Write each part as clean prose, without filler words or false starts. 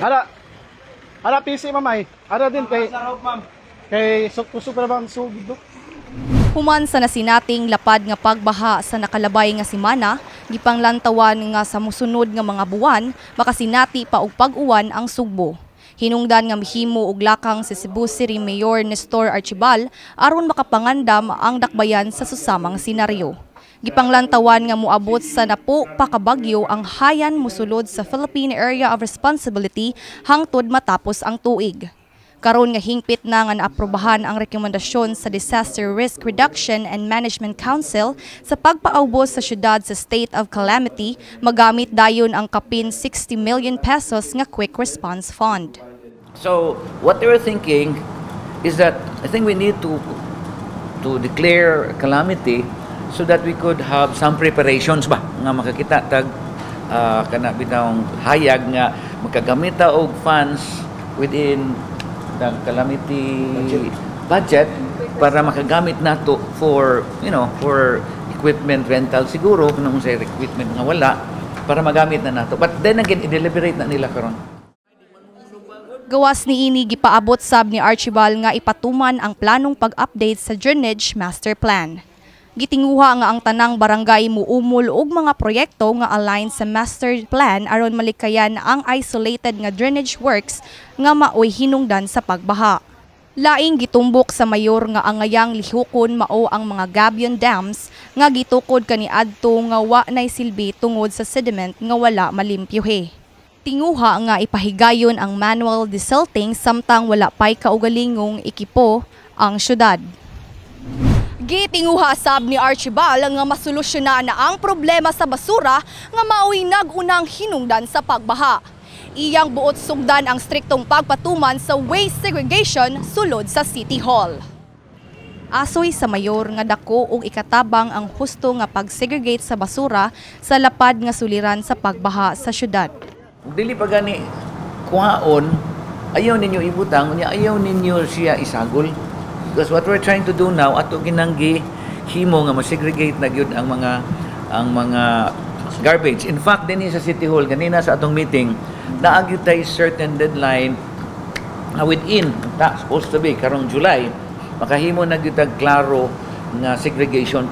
Ara, ara PC mamay. Ara din kay kusog na bang sugdo. Human sa nasinating lapad nga pagbaha sa nakalabay nga semana, gipanglantawan nga sa mosunod nga mga buwan, makasinati pa og pag-uwan ang Sugbo. Hinungdan nga mihimo og lakang si Cebu City Mayor Nestor Archibal aron makapangandam ang dakbayan sa susamang senaryo. Gipanglantawan nga moabot sa napo pa ka bagyo ang hayan mosulod sa Philippine Area of Responsibility hangtod matapos ang tuig. Karon nga hingpit na nga naaprobahan ang rekomendasyon sa Disaster Risk Reduction and Management Council sa pagpaubos sa syudad sa state of calamity, magamit dayon ang kapin 60 million pesos nga quick response fund. So what they were thinking is that I think we need to declare calamity so that we could have some preparations ba nga makakita tag kana bitawng hayag nga makagamita og funds within the calamity budget para makagamit nato for for equipment rental siguro kung sa equipment nga wala para magamit na nato, but then again i-deliberate na nila karon. Gawas ni ini gipaabot sab ni Archibal nga ipatuman ang planong pag-update sa Drainage Master Plan. Gitinguha nga ang tanang barangay muumol og mga proyekto nga align sa master plan aron malikayan ang isolated nga drainage works nga maoy hinungdan sa pagbaha. Laing gitumbok sa mayor nga angayang lihukon mao ang mga gabion dams nga gitukod kaniadto nga wa nay silbi tungod sa sediment nga wala malimpyuhe. Tinguha nga ipahigayon ang manual desilting samtang wala pay kaugalingong ekipo ang syudad. Gitinguha sab ni Archibal nga masolusyonan na ang problema sa basura nga maoy nag-unang hinungdan sa pagbaha. Iyang buot sugdan ang striktong pagpatuman sa waste segregation sulod sa City Hall. Asoy sa mayor nga dako og ikatabang ang husto nga pag-segregate sa basura sa lapad nga suliran sa pagbaha sa syudad. Dili pa gani kuhaon, ayaw ninyo ibutang, ayaw ninyo siya isagol. Because what we're trying to do now, ato ginanggi himo nga ma-segregate na gyud ang mga garbage. In fact, dinhi sa City Hall kanina sa atong meeting, naagyo tay certain deadline within supposed to be karong July, makahimo na gyud klaro nga segregation.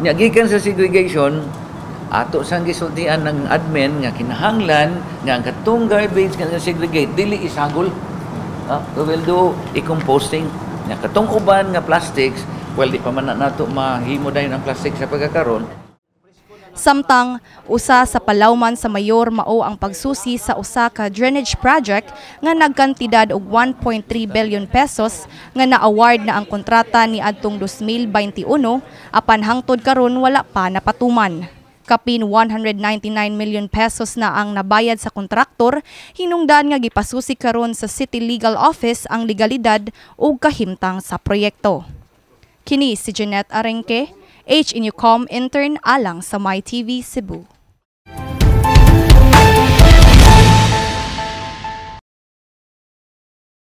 Nya gikan sa segregation, ato sang gisultian ng admin nga kinahanglan nga ang katong garbage nga segregate dili isagol. We will do i-composting. Katong uban nga plastics, well, di pa man nato mahimo dayon ang plastic sa pagkakaroon. Samtang usa sa palawman sa mayor mao ang pagsusi sa usa ka drainage project nga nagkantidad og 1.3 billion pesos nga na-award na ang kontrata ni adtong 2021 apan hangtod karon wala pa napatuman. Kapin 199 million pesos na ang nabayad sa kontraktor, hinungdan nga gipasusi karon sa City Legal Office ang legalidad ug kahimtang sa proyekto. Kini si Jeanette Arenque, HNUcom intern alang sa MyTV Cebu.